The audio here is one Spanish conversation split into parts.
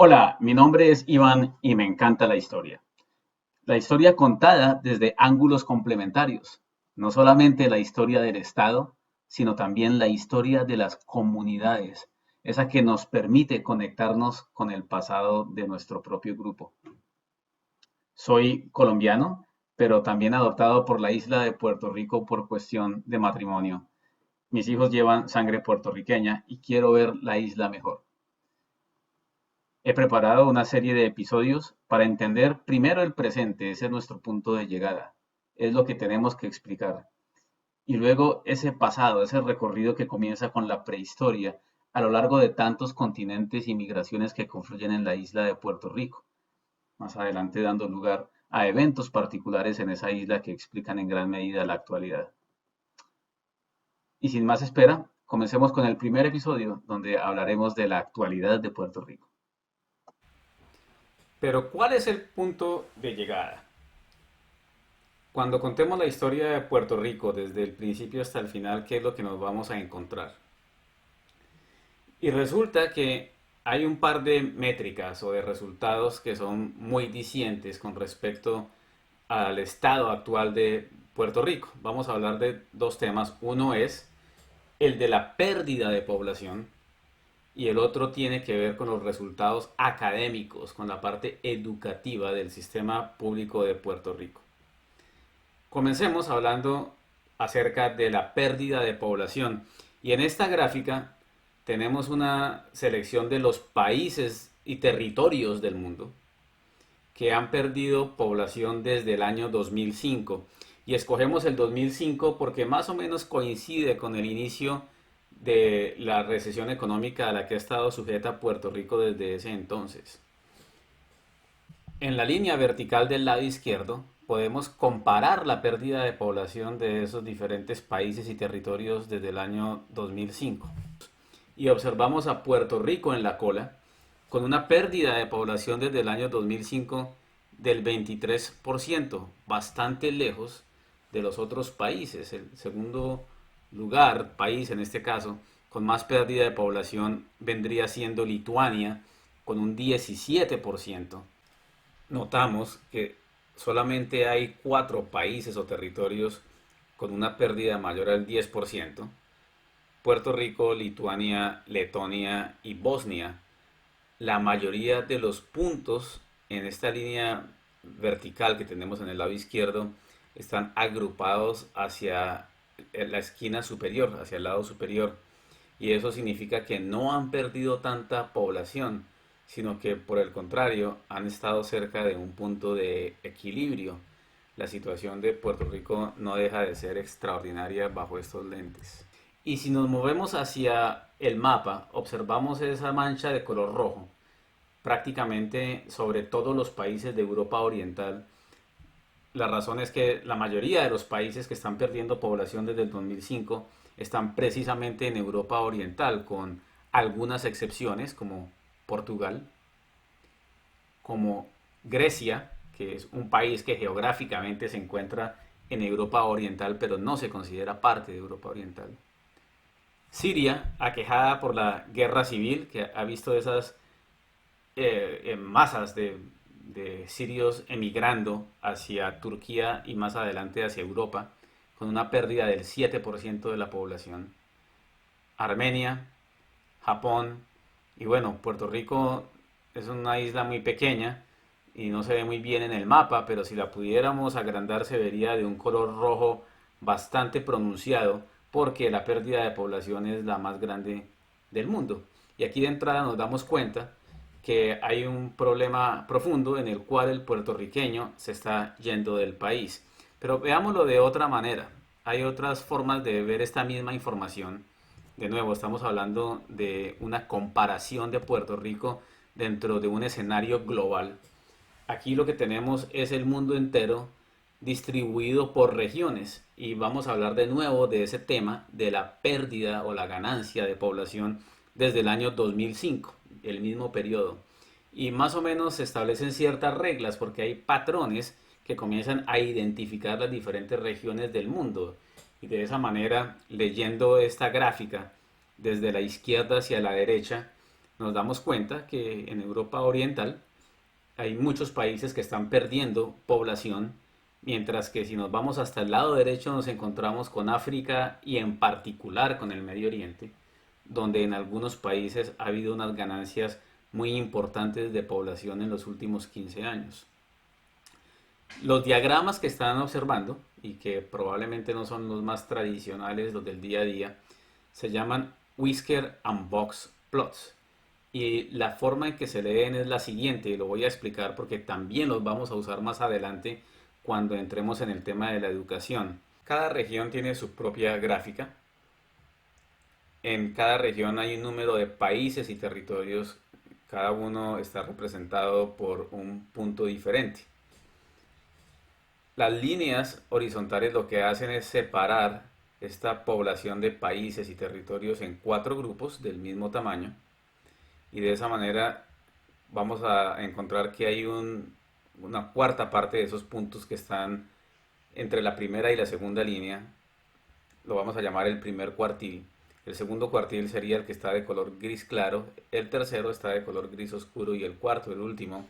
Hola, mi nombre es Iván y me encanta la historia. La historia contada desde ángulos complementarios. No solamente la historia del Estado, sino también la historia de las comunidades, esa que nos permite conectarnos con el pasado de nuestro propio grupo. Soy colombiano, pero también adoptado por la isla de Puerto Rico por cuestión de matrimonio. Mis hijos llevan sangre puertorriqueña y quiero ver la isla mejor. He preparado una serie de episodios para entender primero el presente, ese es nuestro punto de llegada, es lo que tenemos que explicar. Y luego ese pasado, ese recorrido que comienza con la prehistoria a lo largo de tantos continentes y migraciones que confluyen en la isla de Puerto Rico, más adelante dando lugar a eventos particulares en esa isla que explican en gran medida la actualidad. Y sin más espera, comencemos con el primer episodio donde hablaremos de la actualidad de Puerto Rico. Pero ¿cuál es el punto de llegada? Cuando contemos la historia de Puerto Rico desde el principio hasta el final, ¿qué es lo que nos vamos a encontrar? Y resulta que hay un par de métricas o de resultados que son muy dicientes con respecto al estado actual de Puerto Rico. Vamos a hablar de dos temas. Uno es el de la pérdida de población y el otro tiene que ver con los resultados académicos, con la parte educativa del sistema público de Puerto Rico. Comencemos hablando acerca de la pérdida de población. Y en esta gráfica tenemos una selección de los países y territorios del mundo que han perdido población desde el año 2005. Y escogemos el 2005 porque más o menos coincide con el inicio de la recesión económica a la que ha estado sujeta Puerto Rico desde ese entonces. En la línea vertical del lado izquierdo podemos comparar la pérdida de población de esos diferentes países y territorios desde el año 2005. Y observamos a Puerto Rico en la cola, con una pérdida de población desde el año 2005 del 23%, bastante lejos de los otros países. El segundo lugar, país en este caso, con más pérdida de población vendría siendo Lituania, con un 17%. Notamos que solamente hay cuatro países o territorios con una pérdida mayor al 10%: Puerto Rico, Lituania, Letonia y Bosnia. La mayoría de los puntos en esta línea vertical que tenemos en el lado izquierdo están agrupados hacia la esquina superior, hacia el lado superior. Y eso significa que no han perdido tanta población, sino que por el contrario han estado cerca de un punto de equilibrio. La situación de Puerto Rico no deja de ser extraordinaria bajo estos lentes. Y si nos movemos hacia el mapa, observamos esa mancha de color rojo, prácticamente sobre todos los países de Europa Oriental. La razón es que la mayoría de los países que están perdiendo población desde el 2005 están precisamente en Europa Oriental, con algunas excepciones como Portugal, como Grecia, que es un país que geográficamente se encuentra en Europa Oriental, pero no se considera parte de Europa Oriental. Siria, aquejada por la guerra civil, que ha visto esas masas de sirios emigrando hacia Turquía y más adelante hacia Europa, con una pérdida del 7% de la población. Armenia, Japón y bueno, Puerto Rico es una isla muy pequeña y no se ve muy bien en el mapa, pero si la pudiéramos agrandar se vería de un color rojo bastante pronunciado porque la pérdida de población es la más grande del mundo. Y aquí de entrada nos damos cuenta que hay un problema profundo en el cual el puertorriqueño se está yendo del país. Pero veámoslo de otra manera. Hay otras formas de ver esta misma información. De nuevo, estamos hablando de una comparación de Puerto Rico dentro de un escenario global. Aquí lo que tenemos es el mundo entero distribuido por regiones y vamos a hablar de nuevo de ese tema de la pérdida o la ganancia de población desde el año 2005, el mismo periodo. Y más o menos se establecen ciertas reglas porque hay patrones que comienzan a identificar las diferentes regiones del mundo. Y de esa manera, leyendo esta gráfica desde la izquierda hacia la derecha, nos damos cuenta que en Europa Oriental hay muchos países que están perdiendo población, mientras que si nos vamos hasta el lado derecho nos encontramos con África y en particular con el Medio Oriente, donde en algunos países ha habido unas ganancias muy importantes de población en los últimos 15 años. Los diagramas que están observando, y que probablemente no son los más tradicionales, los del día a día, se llaman Whisker and Box plots. Y la forma en que se leen es la siguiente, y lo voy a explicar porque también los vamos a usar más adelante cuando entremos en el tema de la educación. Cada región tiene su propia gráfica. En cada región hay un número de países y territorios. Cada uno está representado por un punto diferente. Las líneas horizontales lo que hacen es separar esta población de países y territorios en 4 grupos del mismo tamaño, y de esa manera vamos a encontrar que hay una cuarta parte de esos puntos que están entre la primera y la segunda línea. Lo vamos a llamar el primer cuartil. El segundo cuartil sería el que está de color gris claro, el tercero está de color gris oscuro, y el cuarto, el último,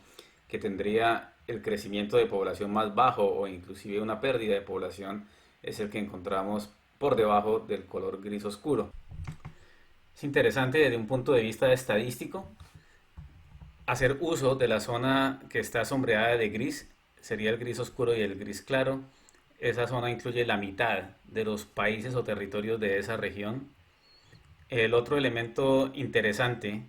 que tendría el crecimiento de población más bajo o inclusive una pérdida de población, es el que encontramos por debajo del color gris oscuro. Es interesante desde un punto de vista estadístico hacer uso de la zona que está sombreada de gris, sería el gris oscuro y el gris claro. Esa zona incluye la mitad de los países o territorios de esa región. El otro elemento interesante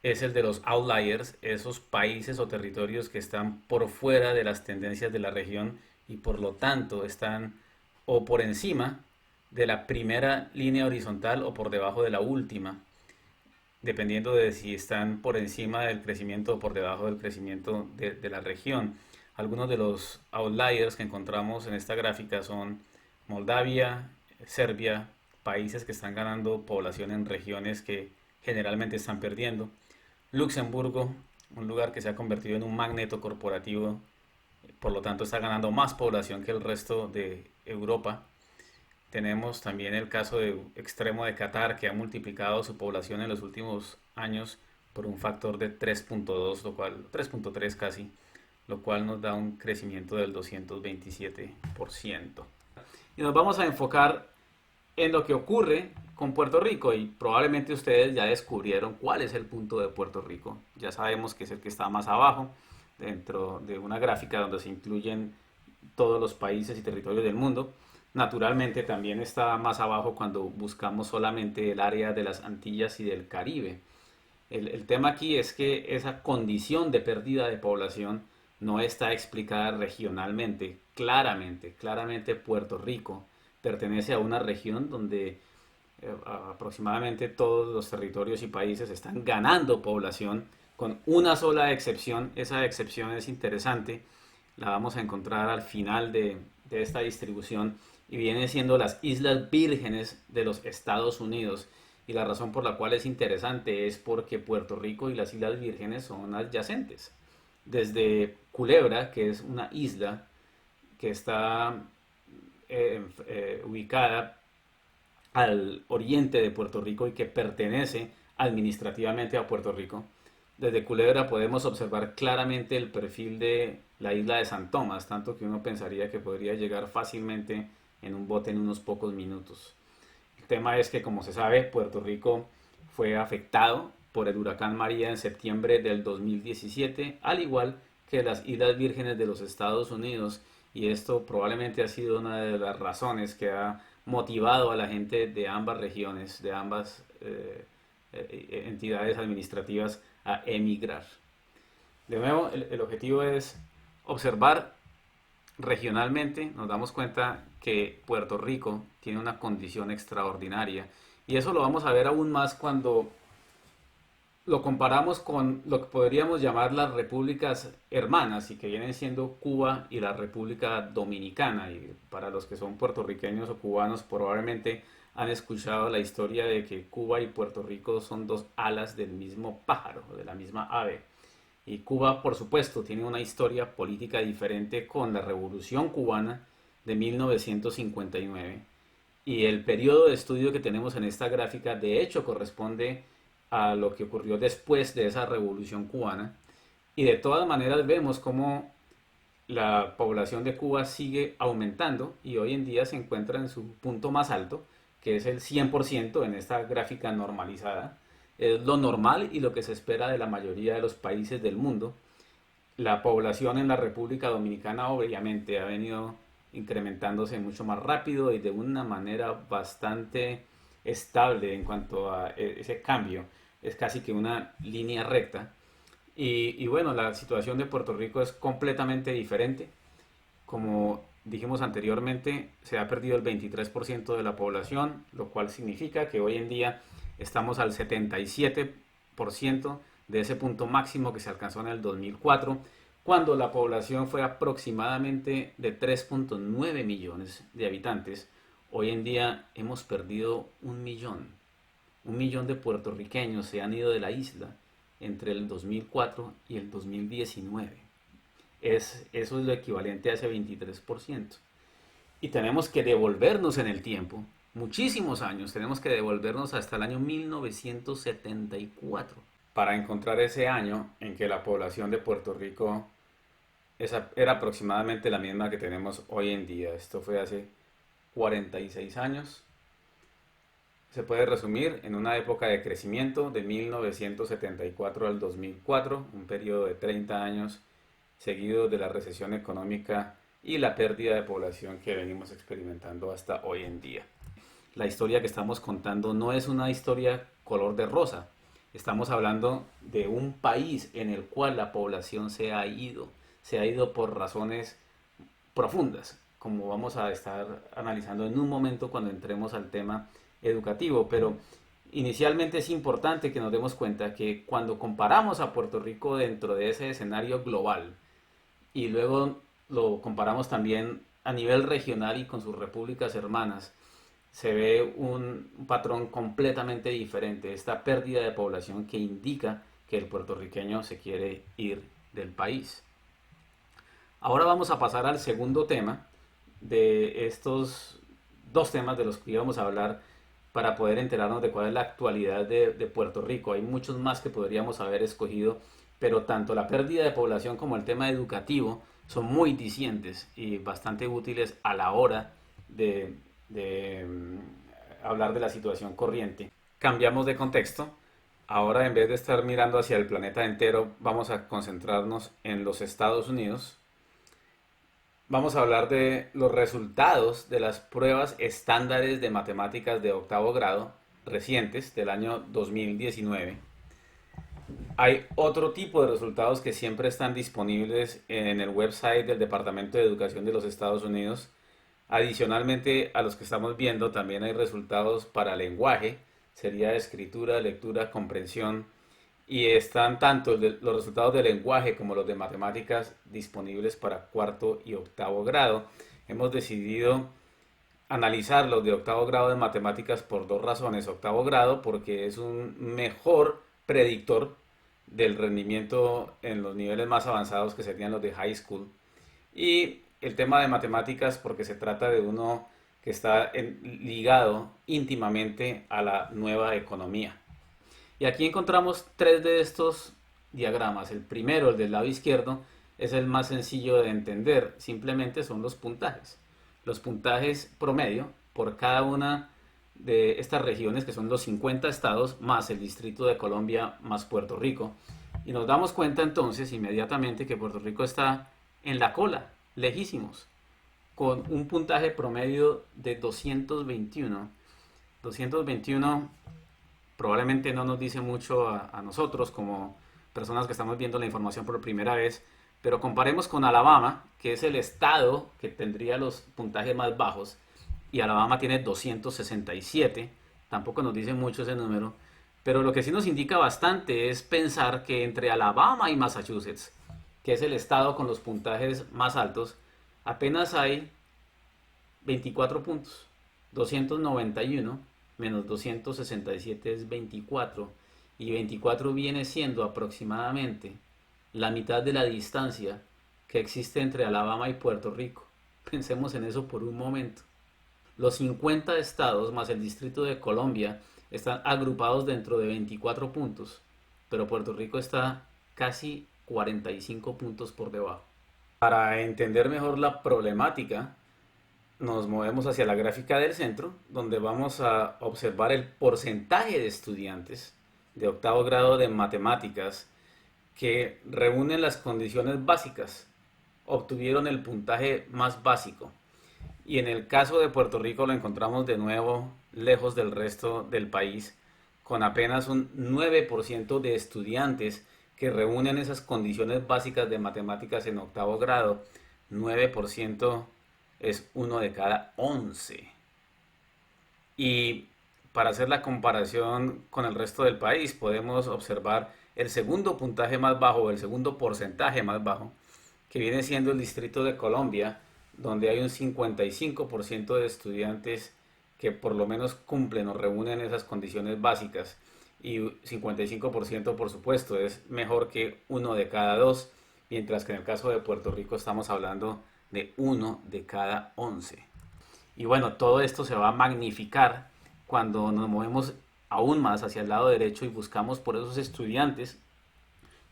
es el de los outliers, esos países o territorios que están por fuera de las tendencias de la región y por lo tanto están o por encima de la primera línea horizontal o por debajo de la última, dependiendo de si están por encima del crecimiento o por debajo del crecimiento de la región. Algunos de los outliers que encontramos en esta gráfica son Moldavia, Serbia, países que están ganando población en regiones que generalmente están perdiendo. Luxemburgo, un lugar que se ha convertido en un magneto corporativo, por lo tanto está ganando más población que el resto de Europa. Tenemos también el caso extremo de Qatar, que ha multiplicado su población en los últimos años por un factor de 3.2, lo cual 3.3 casi, lo cual nos da un crecimiento del 227%. Y nos vamos a enfocar en lo que ocurre con Puerto Rico, y probablemente ustedes ya descubrieron cuál es el punto de Puerto Rico. Ya sabemos que es el que está más abajo dentro de una gráfica donde se incluyen todos los países y territorios del mundo. Naturalmente también está más abajo cuando buscamos solamente el área de las Antillas y del Caribe. El tema aquí es que esa condición de pérdida de población no está explicada regionalmente. Claramente Puerto Rico pertenece a una región donde aproximadamente todos los territorios y países están ganando población, con una sola excepción. Esa excepción es interesante, la vamos a encontrar al final de esta distribución, y vienen siendo las Islas Vírgenes de los Estados Unidos. Y la razón por la cual es interesante es porque Puerto Rico y las Islas Vírgenes son adyacentes. Desde Culebra, que es una isla que está ubicada al oriente de Puerto Rico y que pertenece administrativamente a Puerto Rico. Desde Culebra podemos observar claramente el perfil de la isla de San Tomás, tanto que uno pensaría que podría llegar fácilmente en un bote en unos pocos minutos. El tema es que, como se sabe, Puerto Rico fue afectado por el huracán María en septiembre del 2017, al igual que las Islas Vírgenes de los Estados Unidos, y esto probablemente ha sido una de las razones que ha motivado a la gente de ambas regiones, de ambas entidades administrativas, a emigrar. De nuevo, el objetivo es observar regionalmente. Nos damos cuenta que Puerto Rico tiene una condición extraordinaria, y eso lo vamos a ver aún más cuando lo comparamos con lo que podríamos llamar las repúblicas hermanas, y que vienen siendo Cuba y la República Dominicana. Y para los que son puertorriqueños o cubanos probablemente han escuchado la historia de que Cuba y Puerto Rico son dos alas del mismo pájaro, de la misma ave. Y Cuba, por supuesto, tiene una historia política diferente con la Revolución Cubana de 1959. Y el periodo de estudio que tenemos en esta gráfica, de hecho, corresponde a lo que ocurrió después de esa revolución cubana. Y de todas maneras vemos cómo la población de Cuba sigue aumentando y hoy en día se encuentra en su punto más alto, que es el 100% en esta gráfica normalizada. Es lo normal y lo que se espera de la mayoría de los países del mundo. La población en la República Dominicana obviamente ha venido incrementándose mucho más rápido y de una manera bastante estable en cuanto a ese cambio. Es casi que una línea recta. Y bueno, la situación de Puerto Rico es completamente diferente. Como dijimos anteriormente, se ha perdido el 23% de la población, lo cual significa que hoy en día estamos al 77% de ese punto máximo que se alcanzó en el 2004, cuando la población fue aproximadamente de 3.9 millones de habitantes. Hoy en día hemos perdido 1 millón. 1 millón de puertorriqueños se han ido de la isla entre el 2004 y el 2019. Eso es lo equivalente a ese 23%. Y tenemos que devolvernos en el tiempo, muchísimos años, tenemos que devolvernos hasta el año 1974 para encontrar ese año en que la población de Puerto Rico era aproximadamente la misma que tenemos hoy en día. Esto fue hace 46 años. Se puede resumir en una época de crecimiento de 1974 al 2004, un periodo de 30 años seguido de la recesión económica y la pérdida de población que venimos experimentando hasta hoy en día. La historia que estamos contando no es una historia color de rosa. Estamos hablando de un país en el cual la población se ha ido por razones profundas, como vamos a estar analizando en un momento cuando entremos al tema educativo. Pero inicialmente es importante que nos demos cuenta que cuando comparamos a Puerto Rico dentro de ese escenario global y luego lo comparamos también a nivel regional y con sus repúblicas hermanas, se ve un patrón completamente diferente, esta pérdida de población que indica que el puertorriqueño se quiere ir del país. Ahora vamos a pasar al segundo tema de estos dos temas de los que íbamos a hablar para poder enterarnos de cuál es la actualidad de Puerto Rico. Hay muchos más que podríamos haber escogido, pero tanto la pérdida de población como el tema educativo son muy dicientes y bastante útiles a la hora de hablar de la situación corriente. Cambiamos de contexto. Ahora, en vez de estar mirando hacia el planeta entero, vamos a concentrarnos en los Estados Unidos. Vamos a hablar de los resultados de las pruebas estándares de matemáticas de octavo grado recientes del año 2019. Hay otro tipo de resultados que siempre están disponibles en el website del Departamento de Educación de los Estados Unidos. Adicionalmente a los que estamos viendo, también hay resultados para lenguaje, sería escritura, lectura, comprensión, y están tanto los resultados de lenguaje como los de matemáticas disponibles para cuarto y octavo grado. Hemos decidido analizar los de octavo grado de matemáticas por dos razones. Octavo grado porque es un mejor predictor del rendimiento en los niveles más avanzados, que serían los de high school, y el tema de matemáticas porque se trata de uno que está ligado íntimamente a la nueva economía. Y aquí encontramos tres de estos diagramas. El primero, el del lado izquierdo, es el más sencillo de entender. Simplemente son los puntajes. Los puntajes promedio por cada una de estas regiones, que son los 50 estados, más el Distrito de Colombia, más Puerto Rico. Y nos damos cuenta entonces inmediatamente que Puerto Rico está en la cola, lejísimos, con un puntaje promedio de 221. 221 probablemente no nos dice mucho a nosotros como personas que estamos viendo la información por primera vez, pero comparemos con Alabama, que es el estado que tendría los puntajes más bajos, y Alabama tiene 267, tampoco nos dice mucho ese número, pero lo que sí nos indica bastante es pensar que entre Alabama y Massachusetts, que es el estado con los puntajes más altos, apenas hay 24 puntos. 291 menos 267 es 24, y 24 viene siendo aproximadamente la mitad de la distancia que existe entre Alabama y Puerto Rico. Pensemos en eso por un momento. Los 50 estados más el Distrito de Colombia están agrupados dentro de 24 puntos, pero Puerto Rico está casi 45 puntos por debajo. Para entender mejor la problemática, nos movemos hacia la gráfica del centro, donde vamos a observar el porcentaje de estudiantes de octavo grado de matemáticas que reúnen las condiciones básicas, obtuvieron el puntaje más básico. Y en el caso de Puerto Rico lo encontramos de nuevo lejos del resto del país, con apenas un 9% de estudiantes que reúnen esas condiciones básicas de matemáticas en octavo grado. 9% es uno de cada 11. Y para hacer la comparación con el resto del país, podemos observar el segundo puntaje más bajo, el segundo porcentaje más bajo, que viene siendo el Distrito de Colombia, donde hay un 55% de estudiantes que por lo menos cumplen o reúnen esas condiciones básicas. Y 55% por supuesto es mejor que uno de cada dos, mientras que en el caso de Puerto Rico estamos hablando de uno de cada 11. Y bueno, todo esto se va a magnificar cuando nos movemos aún más hacia el lado derecho y buscamos por esos estudiantes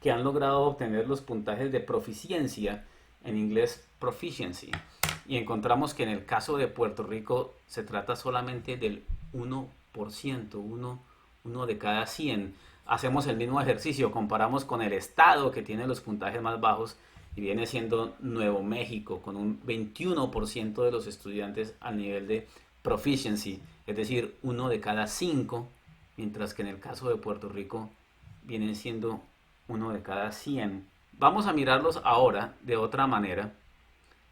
que han logrado obtener los puntajes de proficiencia, en inglés proficiency. Y encontramos que en el caso de Puerto Rico se trata solamente del 1%, uno de cada 100. Hacemos el mismo ejercicio, comparamos con el estado que tiene los puntajes más bajos y viene siendo Nuevo México, con un 21% de los estudiantes al nivel de proficiency, es decir, uno de cada 5, mientras que en el caso de Puerto Rico vienen siendo uno de cada 100. Vamos a mirarlos ahora de otra manera.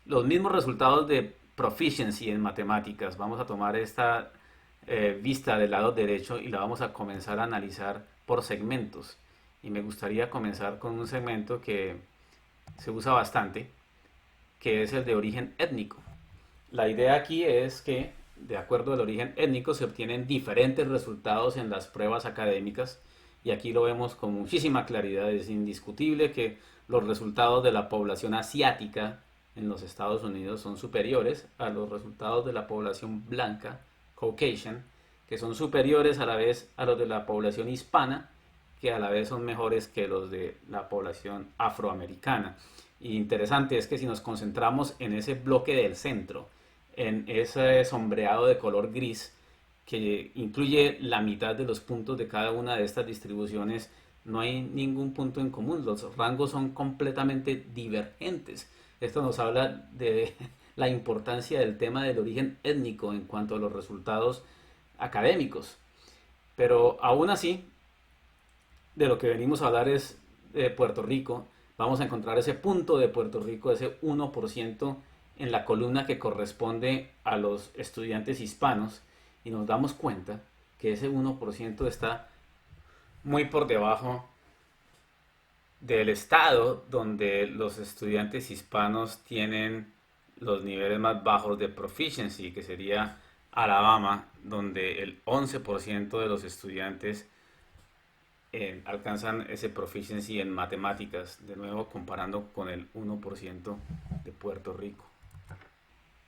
Los mismos resultados de proficiency en matemáticas. Vamos a tomar esta vista del lado derecho y la vamos a comenzar a analizar por segmentos. Y me gustaría comenzar con un segmento que se usa bastante, que es el de origen étnico. La idea aquí es que, de acuerdo al origen étnico, se obtienen diferentes resultados en las pruebas académicas, y aquí lo vemos con muchísima claridad. Es indiscutible que los resultados de la población asiática en los Estados Unidos son superiores a los resultados de la población blanca, Caucasian, que son superiores a la vez a los de la población hispana, que a la vez son mejores que los de la población afroamericana. Y interesante es que si nos concentramos en ese bloque del centro, en ese sombreado de color gris, que incluye la mitad de los puntos de cada una de estas distribuciones, no hay ningún punto en común. Los rangos son completamente divergentes. Esto nos habla de la importancia del tema del origen étnico en cuanto a los resultados académicos. Pero aún así, de lo que venimos a hablar es de Puerto Rico. Vamos a encontrar ese punto de Puerto Rico, ese 1% en la columna que corresponde a los estudiantes hispanos, y nos damos cuenta que ese 1% está muy por debajo del estado donde los estudiantes hispanos tienen los niveles más bajos de proficiency, que sería Alabama, donde el 11% de los estudiantes alcanzan ese proficiency en matemáticas, de nuevo comparando con el 1% de Puerto Rico.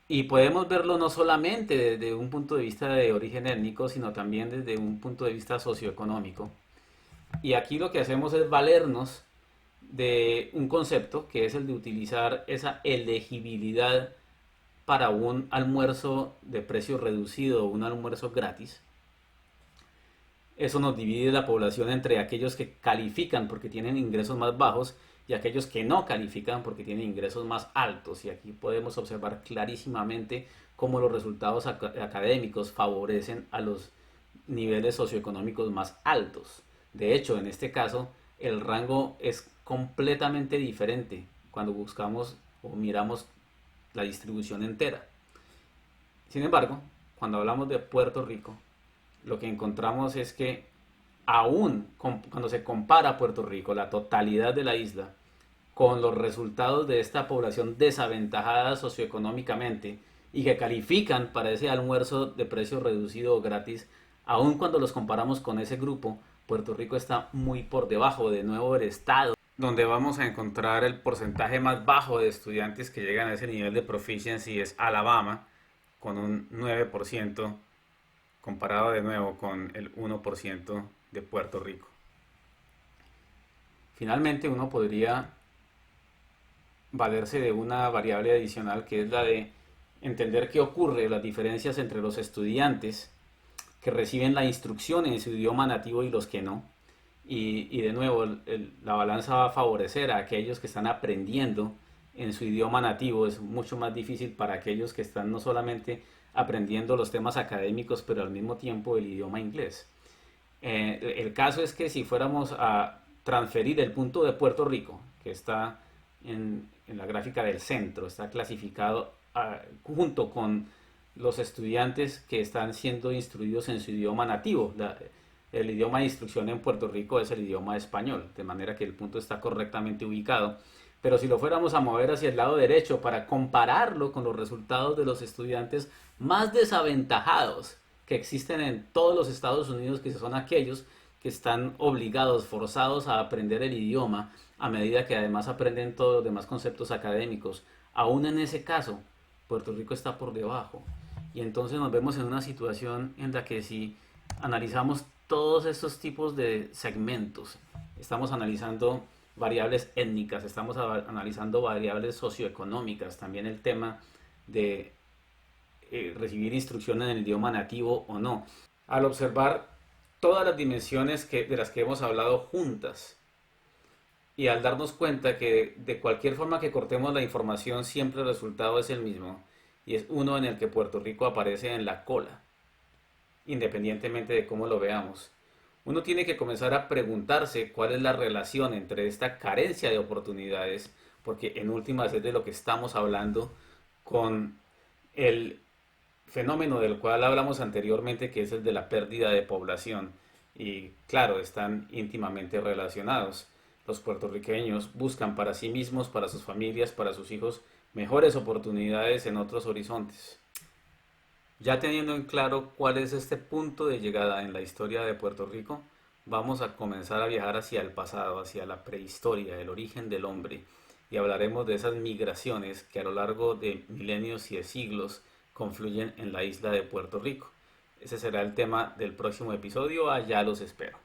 Y podemos verlo no solamente desde un punto de vista de origen étnico, sino también desde un punto de vista socioeconómico. Y aquí lo que hacemos es valernos de un concepto que es el de utilizar esa elegibilidad para un almuerzo de precio reducido o un almuerzo gratis. Eso nos divide la población entre aquellos que califican porque tienen ingresos más bajos y aquellos que no califican porque tienen ingresos más altos. Y aquí podemos observar clarísimamente cómo los resultados académicos favorecen a los niveles socioeconómicos más altos. De hecho, en este caso, el rango es completamente diferente cuando buscamos o miramos la distribución entera. Sin embargo, cuando hablamos de Puerto Rico, lo que encontramos es que aún cuando se compara Puerto Rico, la totalidad de la isla, con los resultados de esta población desaventajada socioeconómicamente y que califican para ese almuerzo de precio reducido o gratis, aún cuando los comparamos con ese grupo, Puerto Rico está muy por debajo. De nuevo, el estado donde vamos a encontrar el porcentaje más bajo de estudiantes que llegan a ese nivel de proficiency es Alabama, con un 9%, comparado de nuevo con el 1% de Puerto Rico. Finalmente, uno podría valerse de una variable adicional que es la de entender qué ocurre, las diferencias entre los estudiantes que reciben la instrucción en su idioma nativo y los que no. Y de nuevo, la balanza va a favorecer a aquellos que están aprendiendo en su idioma nativo. Es mucho más difícil para aquellos que están no solamente aprendiendo los temas académicos, pero al mismo tiempo el idioma inglés. El caso es que si fuéramos a transferir el punto de Puerto Rico, que está en la gráfica del centro, está clasificado junto con los estudiantes que están siendo instruidos en su idioma nativo. El idioma de instrucción en Puerto Rico es el idioma español, de manera que el punto está correctamente ubicado. Pero si lo fuéramos a mover hacia el lado derecho para compararlo con los resultados de los estudiantes más desaventajados que existen en todos los Estados Unidos, que son aquellos que están obligados, forzados a aprender el idioma a medida que además aprenden todos los demás conceptos académicos. Aún en ese caso, Puerto Rico está por debajo. Y entonces nos vemos en una situación en la que si analizamos todos estos tipos de segmentos, estamos analizando variables étnicas, estamos analizando variables socioeconómicas, también el tema de recibir instrucción en el idioma nativo o no. Al observar todas las dimensiones de las que hemos hablado juntas y al darnos cuenta que de cualquier forma que cortemos la información siempre el resultado es el mismo y es uno en el que Puerto Rico aparece en la cola, independientemente de cómo lo veamos. Uno tiene que comenzar a preguntarse cuál es la relación entre esta carencia de oportunidades, porque en últimas es de lo que estamos hablando, con el fenómeno del cual hablamos anteriormente, que es el de la pérdida de población. Y claro, están íntimamente relacionados. Los puertorriqueños buscan para sí mismos, para sus familias, para sus hijos, mejores oportunidades en otros horizontes. Ya teniendo en claro cuál es este punto de llegada en la historia de Puerto Rico, vamos a comenzar a viajar hacia el pasado, hacia la prehistoria, el origen del hombre, y hablaremos de esas migraciones que a lo largo de milenios y de siglos confluyen en la isla de Puerto Rico. Ese será el tema del próximo episodio. Allá los espero.